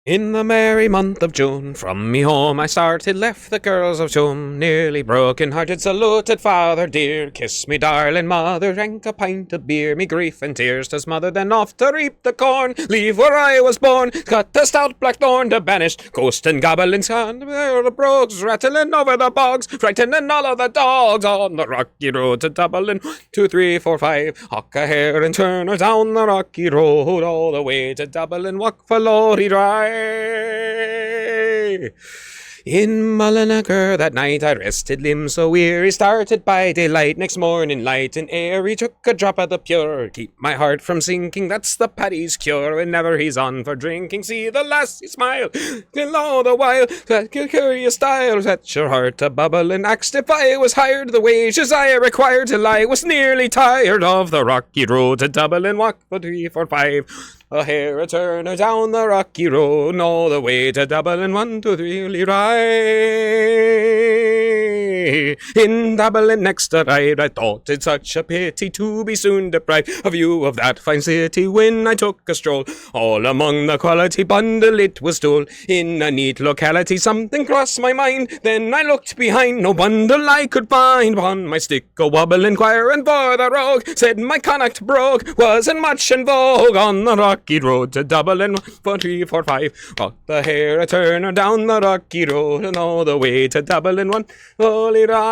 In the merry month of June, from me home I started, left the girls of Chum, nearly broken-hearted, saluted father dear, kissed me darling mother, drank a pint of beer, me grief and tears to smother, then off to reap the corn, leave where I was born, cut the stout blackthorn to banish, ghost and goblins, and the brogues rattling over the bogs, frightening all of the dogs, on the rocky road to Dublin, 2, 3, 4, 5, hock a hare and turn her down the rocky road, all the way to Dublin, walk for Lorry Drive. In Mullinagar that night I rested limbs so weary, started by daylight, next morning light and airy, took a drop of the pure, keep my heart from sinking, that's the Paddy's cure, whenever he's on for drinking, see the lassie smile, till all the while, that curious style, set your heart to bubble, and asked if I was hired, the wages I required till I was nearly tired of the rocky road to Dublin, walk for 3, 4, 5, a hare a turner down the rocky road, and all the way to Dublin, 1, 2, 3, ride. In Dublin next arrived, I thought it such a pity to be soon deprived of view of that fine city, when I took a stroll, all among the quality bundle it was stole, in a neat locality, something crossed my mind, then I looked behind, no bundle I could find, upon my stick a wobble inquiring for the rogue, said my connacht brogue wasn't much in vogue, on the rocky road to Dublin, 1, 3, 4, 5, walk the hare a turner down the rocky road, and all the way to Dublin, 1 holy rye.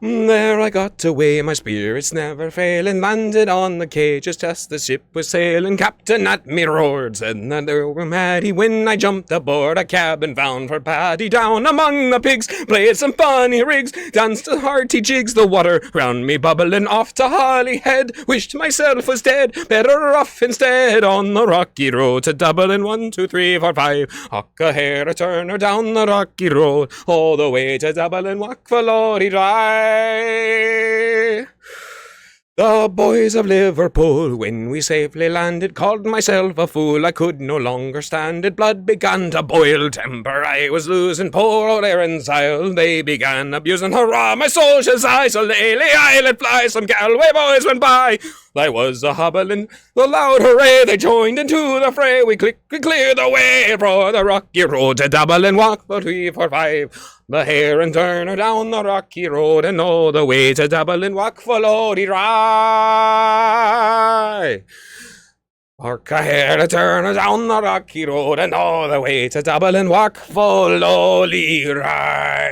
There I got away, my spirits never failing, landed on the quay just as the ship was sailing, captain at me roared, said that there were Maddie, when I jumped aboard a cabin bound for Paddy, down among the pigs, played some funny rigs, danced a hearty jigs, the water round me bubbling, off to Holyhead, wished myself was dead, better off instead, on the rocky road to Dublin, 1, 2, 3, 4, 5, hock a hare a turner down the rocky road, all the way to Dublin, walk for Lorry Drive. The boys of Liverpool, when we safely landed, called myself a fool, I could no longer stand it, blood began to boil, temper I was losing, poor old Erin's Isle, they began abusing, hurrah, my soul shall sigh, so lately I let fly, some Galway boys went by, I was a hobbling, the loud hooray, they joined into the fray, we cleared the way for the rocky road to Dublin, walk for 3, 4, 5, the hare and turner down the rocky road, and all the way to Dublin, walk for Lorry Rye. Hark a hare a turner down the rocky road, and all the way to Dublin, walk for Lorry Rye.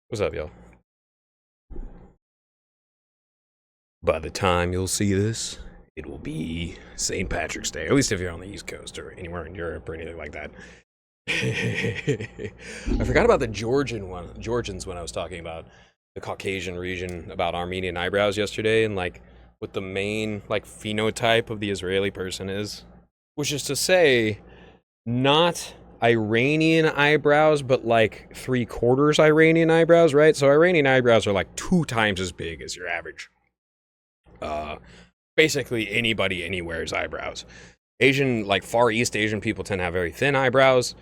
What's up, y'all? By the time you'll see this, it will be St. Patrick's Day, at least if you're on the East Coast or anywhere in Europe or anything like that. I forgot about the Georgians when I was talking about the Caucasian region, about Armenian eyebrows yesterday, and like what the main like phenotype of the Israeli person is, which is to say, not Iranian eyebrows, but like 3/4 Iranian eyebrows, right? So Iranian eyebrows are like 2 times as big as your average. Basically anybody anywhere's eyebrows. Asian, like Far East Asian people tend to have very thin eyebrows.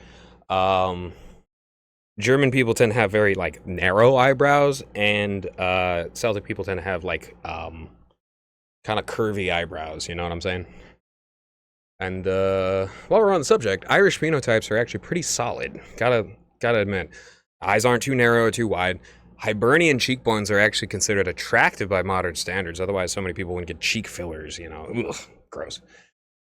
German people tend to have very like narrow eyebrows, and Celtic people tend to have like kind of curvy eyebrows, you know what I'm saying? And while we're on the subject, Irish phenotypes are actually pretty solid. Gotta admit, eyes aren't too narrow or too wide. Hibernian cheekbones are actually considered attractive by modern standards. Otherwise, so many people wouldn't get cheek fillers, you know. Ugh, gross.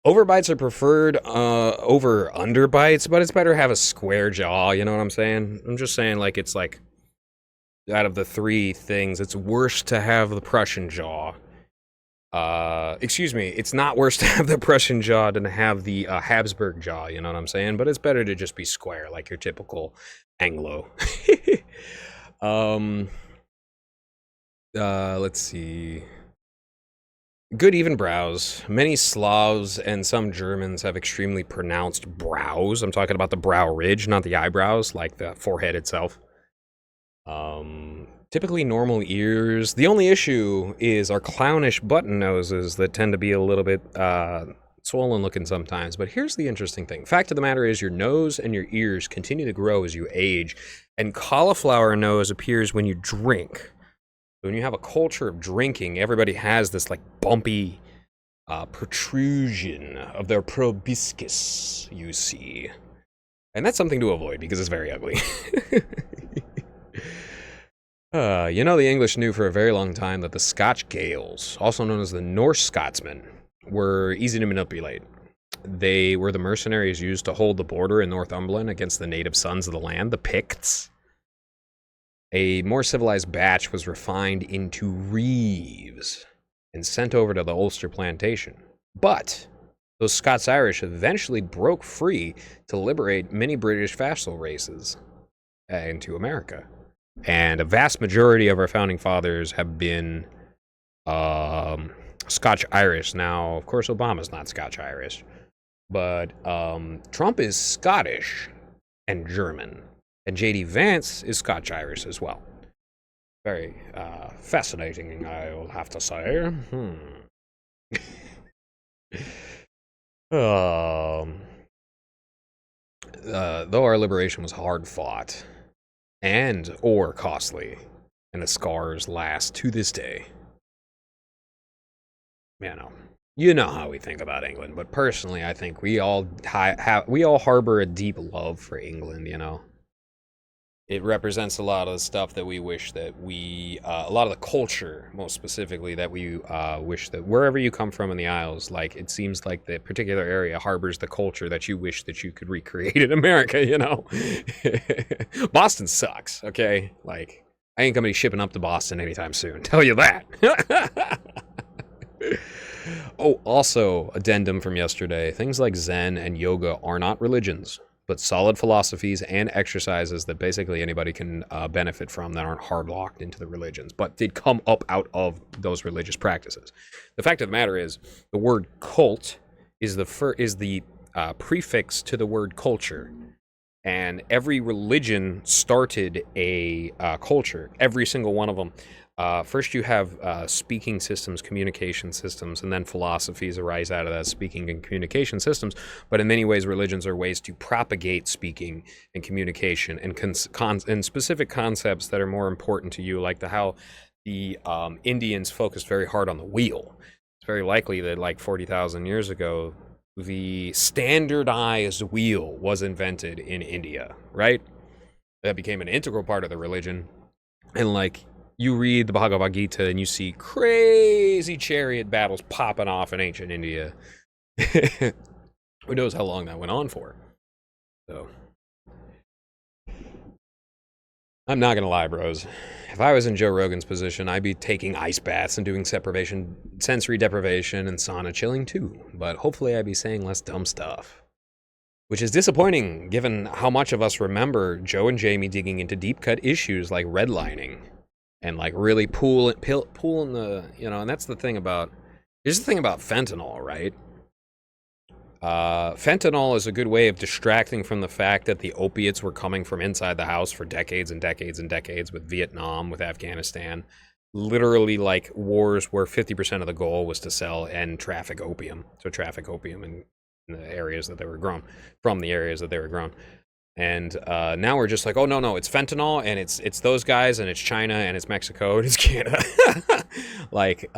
Overbites are preferred over underbites, but it's better to have a square jaw, you know what I'm saying? I'm just saying, like, it's like, out of the 3 things, it's worse to have the Prussian jaw. Excuse me, it's not worse to have the Prussian jaw than to have the Habsburg jaw, you know what I'm saying? But it's better to just be square, like your typical Anglo. Let's see. Good even brows. Many Slavs and some Germans have extremely pronounced brows. I'm talking about the brow ridge, not the eyebrows, like the forehead itself. Typically normal ears. The only issue is our clownish button noses that tend to be a little bit swollen looking sometimes. But here's the interesting thing. Fact of the matter is your nose and your ears continue to grow as you age, and cauliflower nose appears when you drink. When you have a culture of drinking, everybody has this like bumpy protrusion of their proboscis, you see. And that's something to avoid because it's very ugly. You know, the English knew for a very long time that the Scotch Gaels, also known as the Norse Scotsmen, were easy to manipulate. They were the mercenaries used to hold the border in Northumberland against the native sons of the land, the Picts. A more civilized batch was refined into reeves and sent over to the Ulster plantation. But those Scots-Irish eventually broke free to liberate many British vassal races into America. And a vast majority of our founding fathers have been Scotch-Irish. Now, of course, Obama's not Scotch-Irish. But Trump is Scottish and German. And J.D. Vance is Scotch-Irish as well. Very fascinating, I will have to say. Though our liberation was hard fought and or costly, and the scars last to this day. You know how we think about England, but personally, I think we all harbor a deep love for England. You know, it represents a lot of the stuff that we wish that we, a lot of the culture, most specifically, that we wish that wherever you come from in the Isles, like it seems like the particular area harbors the culture that you wish that you could recreate in America. You know, Boston sucks. Okay, like I ain't gonna be shipping up to Boston anytime soon. Tell you that. Oh, also, addendum from yesterday. Things like Zen and yoga are not religions, but solid philosophies and exercises that basically anybody can benefit from that aren't hard-locked into the religions, but did come up out of those religious practices. The fact of the matter is, the word cult is the prefix to the word culture. And every religion started a culture, every single one of them. First you have speaking systems, communication systems, and then philosophies arise out of that speaking and communication systems. But in many ways, religions are ways to propagate speaking and communication and specific concepts that are more important to you, like how the Indians focused very hard on the wheel. It's very likely that like 40,000 years ago, the standardized wheel was invented in India, right? That became an integral part of the religion. And like, you read the Bhagavad Gita and you see crazy chariot battles popping off in ancient India. Who knows how long that went on for? So, I'm not gonna lie, bros. If I was in Joe Rogan's position, I'd be taking ice baths and doing sensory deprivation and sauna chilling too. But hopefully I'd be saying less dumb stuff. Which is disappointing, given how much of us remember Joe and Jamie digging into deep-cut issues like redlining. And like really pulling the, you know, and that's the thing about, here's the thing about fentanyl, right? Fentanyl is a good way of distracting from the fact that the opiates were coming from inside the house for decades and decades and decades, with Vietnam, with Afghanistan. Literally like wars where 50% of the goal was to sell and traffic opium. So traffic opium in the areas that they were grown, from the areas that they were grown. And now we're just like, oh no, it's fentanyl, and it's those guys, and it's China, and it's Mexico, and it's Canada. Like,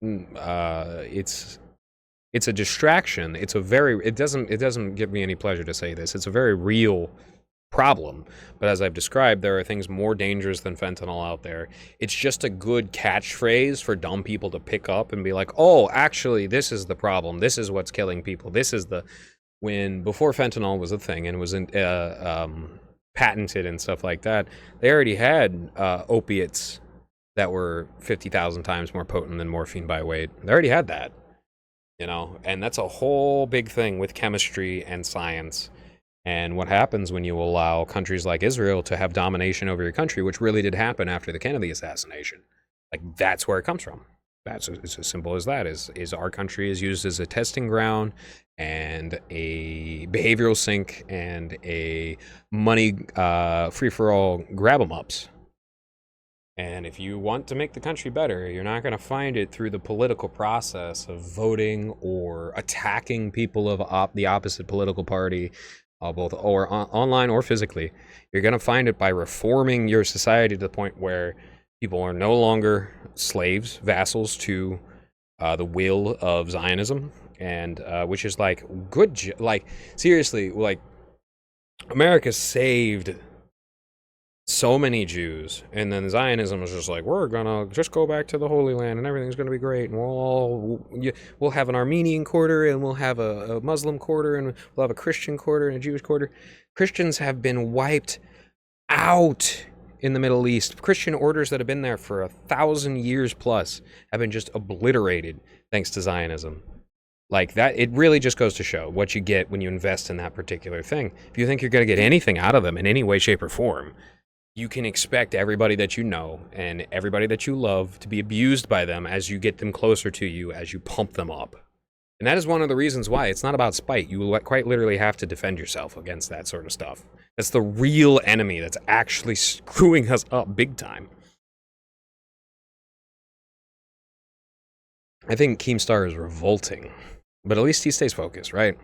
it's a distraction. It's a very, it doesn't give me any pleasure to say this. It's a very real problem. But as I've described, there are things more dangerous than fentanyl out there. It's just a good catchphrase for dumb people to pick up and be like, oh, actually, this is the problem. This is what's killing people. This is the... When before fentanyl was a thing and was patented and stuff like that, they already had opiates that were 50,000 times more potent than morphine by weight. They already had that, you know, and that's a whole big thing with chemistry and science. And what happens when you allow countries like Israel to have domination over your country, which really did happen after the Kennedy assassination. Like, that's where it comes from. It's as simple as that. Is our country is used as a testing ground and a behavioral sink and a money free-for-all grab-em-ups. And if you want to make the country better, you're not going to find it through the political process of voting or attacking people of the opposite political party, both or online or physically. You're going to find it by reforming your society to the point where people are no longer slaves, vassals to the will of Zionism, and which is like good, like seriously, like America saved so many Jews, and then Zionism was just like, we're gonna just go back to the Holy Land, and everything's gonna be great, and we'll have an Armenian quarter, and we'll have a Muslim quarter, and we'll have a Christian quarter and a Jewish quarter. Christians have been wiped out in the Middle East. Christian orders that have been there for 1,000 years plus have been just obliterated thanks to Zionism. Like that, it really just goes to show what you get when you invest in that particular thing. If you think you're going to get anything out of them in any way, shape, or form, you can expect everybody that you know and everybody that you love to be abused by them as you get them closer to you, as you pump them up. And that is one of the reasons why it's not about spite. You quite literally have to defend yourself against that sort of stuff. That's the real enemy that's actually screwing us up big time. I think Keemstar is revolting, but at least he stays focused, right?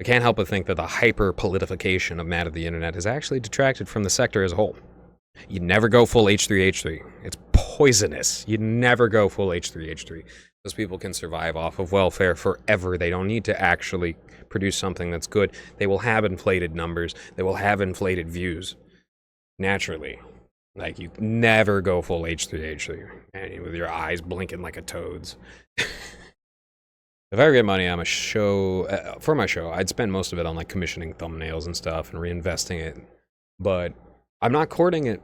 I can't help but think that the hyper-politification of Mad of the Internet has actually detracted from the sector as a whole. You never go full H3H3. It's poisonous. You never go full H3H3. Those people can survive off of welfare forever. They don't need to actually produce something that's good. They will have inflated numbers. They will have inflated views. Naturally. Like, you never go full H3H3. And with your eyes blinking like a toad's. If I ever get money on a show, for my show, I'd spend most of it on like commissioning thumbnails and stuff and reinvesting it. But I'm not courting it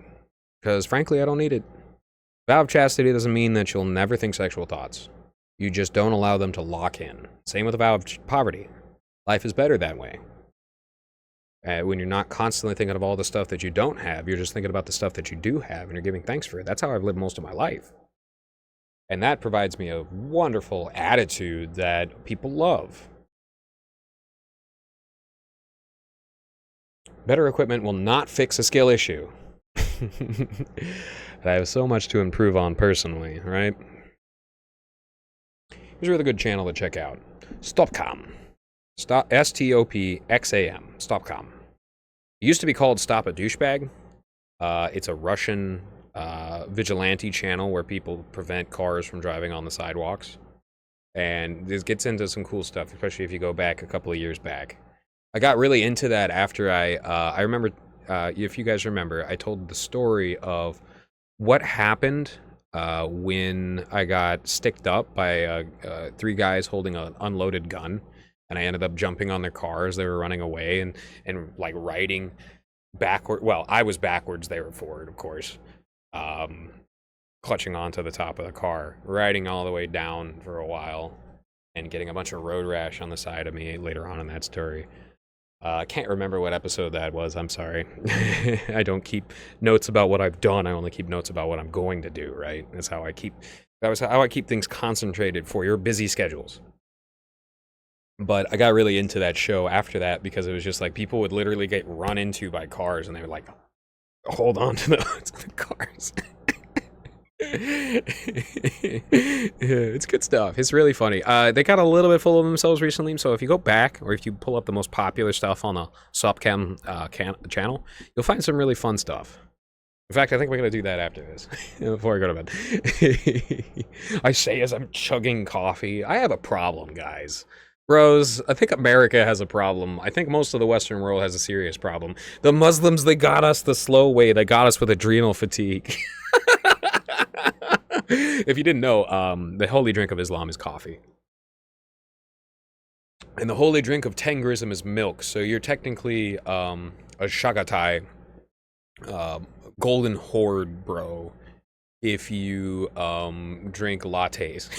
because frankly, I don't need it. Vow of chastity doesn't mean that you'll never think sexual thoughts. You just don't allow them to lock in. Same with the vow of poverty. Life is better that way. When you're not constantly thinking of all the stuff that you don't have, you're just thinking about the stuff that you do have and you're giving thanks for it. That's how I've lived most of my life. And that provides me a wonderful attitude that people love. Better equipment will not fix a skill issue. I have so much to improve on personally, right? Here's a really good channel to check out. Stopcam. S-T-O-P-X-A-M. Stopcam. It used to be called Stop a Douchebag. It's a Russian vigilante channel where people prevent cars from driving on the sidewalks. And this gets into some cool stuff, especially if you go back a couple of years back. I got really into that after I remember, if you guys remember, I told the story of what happened when I got sticked up by 3 guys holding an unloaded gun. And I ended up jumping on their cars. They were running away and like riding backward. Well, I was backwards. They were forward, of course. Clutching onto the top of the car, riding all the way down for a while, and getting a bunch of road rash on the side of me later on in that story. I can't remember what episode that was. I'm sorry. I don't keep notes about what I've done. I only keep notes about what I'm going to do, right? That was how I keep things concentrated for your busy schedules. But I got really into that show after that because it was just like people would literally get run into by cars and they would like hold on to the cars. It's good stuff. It's really funny. They got a little bit full of themselves recently, so if you go back or if you pull up the most popular stuff on the Stopcam channel, you'll find some really fun stuff. In fact, I think we're going to do that after this, before I go to bed. I say as I'm chugging coffee, I have a problem, guys. Bros, I think America has a problem. I think most of the Western world has a serious problem. The Muslims, they got us the slow way. They got us with adrenal fatigue. If you didn't know, the holy drink of Islam is coffee. And the holy drink of Tengrism is milk. So you're technically a Shagatai, golden horde, bro, if you drink lattes.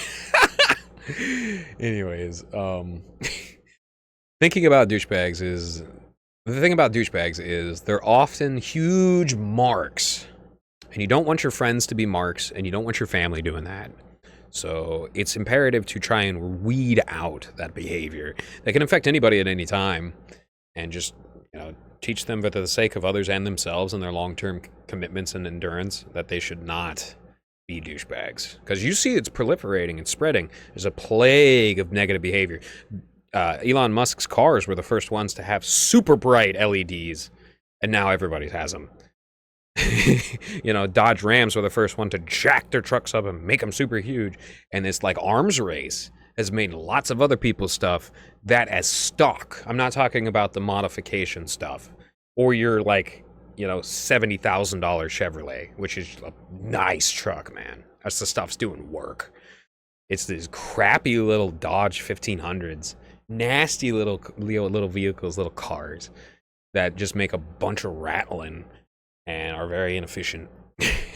Anyways, thinking about douchebags is... The thing about douchebags is they're often huge marks. And you don't want your friends to be marks, and you don't want your family doing that. So it's imperative to try and weed out that behavior that can affect anybody at any time. And just, teach them for the sake of others and themselves and their long-term commitments and endurance that they should not be douchebags. Because you see it's proliferating and spreading. There's a plague of negative behavior. Elon Musk's cars were the first ones to have super bright LEDs, and now everybody has them. You know, Dodge Rams were the first one to jack their trucks up and make them super huge. And this like arms race has made lots of other people's stuff that as stock. I'm not talking about the modification stuff or your like, you know, $70,000 Chevrolet, which is a nice truck, man. That's the stuff's doing work. It's these crappy little Dodge 1500s, nasty little vehicles, little cars that just make a bunch of rattling and are very inefficient.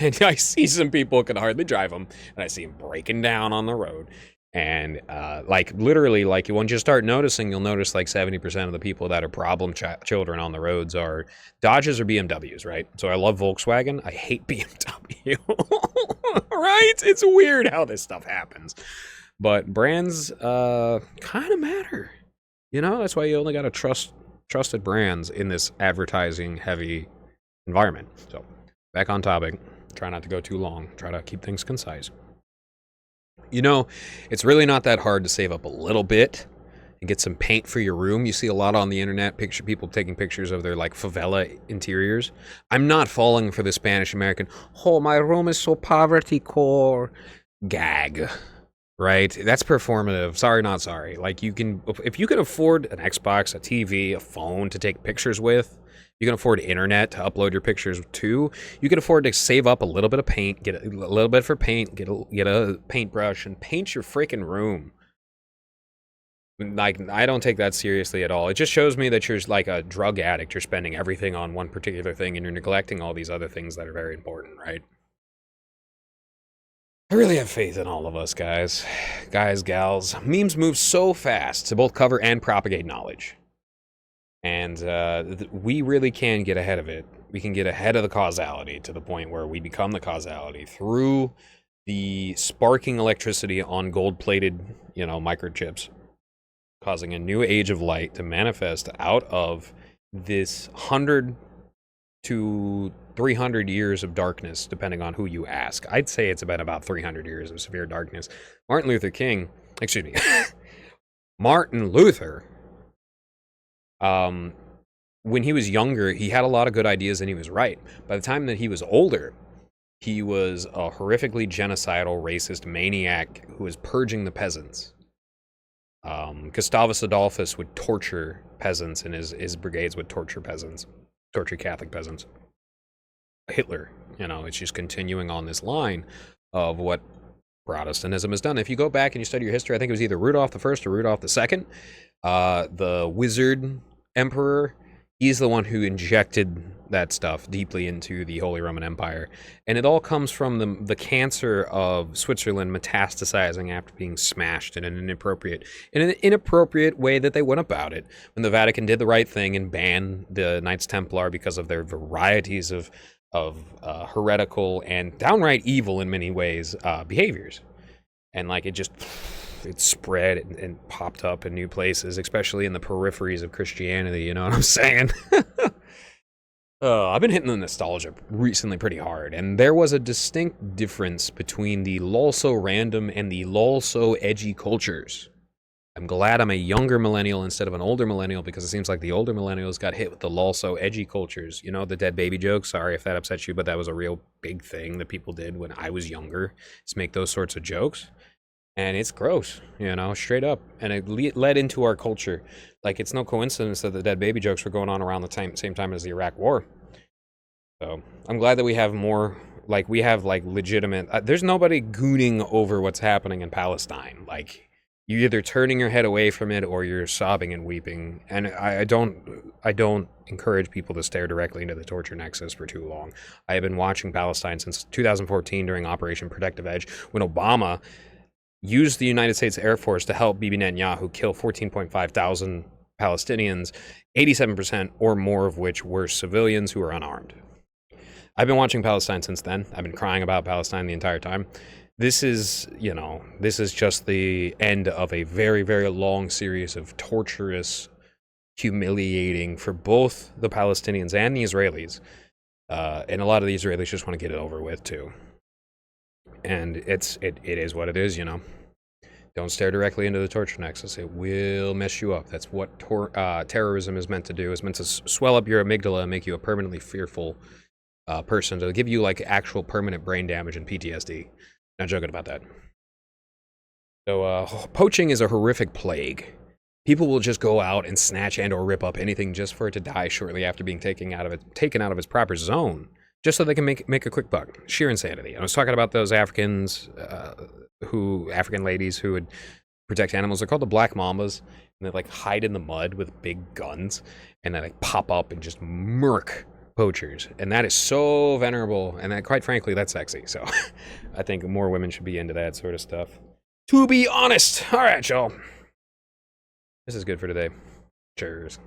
And I see some people can hardly drive them, and I see them breaking down on the road. And like literally, like once you start noticing, you'll notice like 70% of the people that are problem children on the roads are Dodges or BMWs, right? So I love Volkswagen. I hate BMW. Right? It's weird how this stuff happens. But brands kind of matter. You know, that's why you only got to trust trusted brands in this advertising heavy environment. So back on topic. Try not to go too long. Try to keep things concise. You know, it's really not that hard to save up a little bit and get some paint for your room. You see a lot on the internet, people taking pictures of their like favela interiors. I'm not falling for the Spanish American, oh, my room is so poverty core gag, right? That's performative. Sorry, not sorry. Like if you can afford an Xbox, a TV, a phone to take pictures with, you can afford internet to upload your pictures to. You can afford to save up a little bit of paint, get a little bit for paint, get a paintbrush, and paint your freaking room. Like, I don't take that seriously at all. It just shows me that you're like a drug addict. You're spending everything on one particular thing, and you're neglecting all these other things that are very important, right? I really have faith in all of us, guys, gals. Memes move so fast to both cover and propagate knowledge. And we really can get ahead of it. We can get ahead of the causality to the point where we become the causality through the sparking electricity on gold-plated, microchips, causing a new age of light to manifest out of this 100 to 300 years of darkness, depending on who you ask. I'd say it's been about 300 years of severe darkness. Martin Luther, when he was younger, he had a lot of good ideas and he was right. By the time that he was older, he was a horrifically genocidal, racist maniac who was purging the peasants. Gustavus Adolphus would torture peasants, and his brigades would torture Catholic peasants. Hitler, it's just continuing on this line of what Protestantism has done. If you go back and you study your history, I think it was either Rudolph the First or Rudolph the Second, the wizard emperor. He's the one who injected that stuff deeply into the Holy Roman Empire. And it all comes from the cancer of Switzerland metastasizing after being smashed in an inappropriate way that they went about it. When the Vatican did the right thing and banned the Knights Templar because of their varieties of heretical and downright evil in many ways behaviors. And like it spread and popped up in new places, especially in the peripheries of Christianity, you know what I'm saying? I've been hitting the nostalgia recently pretty hard, and there was a distinct difference between the lol-so-random and the lol-so-edgy cultures. I'm glad I'm a younger millennial instead of an older millennial, because it seems like the older millennials got hit with the lol-so-edgy cultures. The dead baby joke? Sorry if that upsets you, but that was a real big thing that people did when I was younger, is make those sorts of jokes. And it's gross, straight up. And it led into our culture. Like, it's no coincidence that the dead baby jokes were going on around the same time as the Iraq War. So I'm glad that we have more, legitimate... there's nobody gooning over what's happening in Palestine. Like, you're either turning your head away from it or you're sobbing and weeping. And I don't encourage people to stare directly into the torture nexus for too long. I have been watching Palestine since 2014 during Operation Protective Edge, when Obama used the United States Air Force to help Bibi Netanyahu kill 14.5 thousand Palestinians, 87% or more of which were civilians who were unarmed. I've been watching Palestine since then. I've been crying about Palestine the entire time. This is just the end of a very, very long series of torturous, humiliating for both the Palestinians and the Israelis. And a lot of the Israelis just want to get it over with too. And it is what it is, Don't stare directly into the torture nexus. It will mess you up. That's what terrorism is meant to do. It's meant to swell up your amygdala and make you a permanently fearful person, to give you like actual permanent brain damage and PTSD. Not joking about that. So poaching is a horrific plague. People will just go out and snatch and or rip up anything just for it to die shortly after being taken out of its proper zone, just so they can make a quick buck. Sheer insanity. I was talking about those African ladies who would protect animals. They're called the Black Mambas, and they like hide in the mud with big guns, and they like pop up and just murk poachers. And that is so venerable, and that, quite frankly, that's sexy. So I think more women should be into that sort of stuff. To be honest. All right, y'all. This is good for today. Cheers.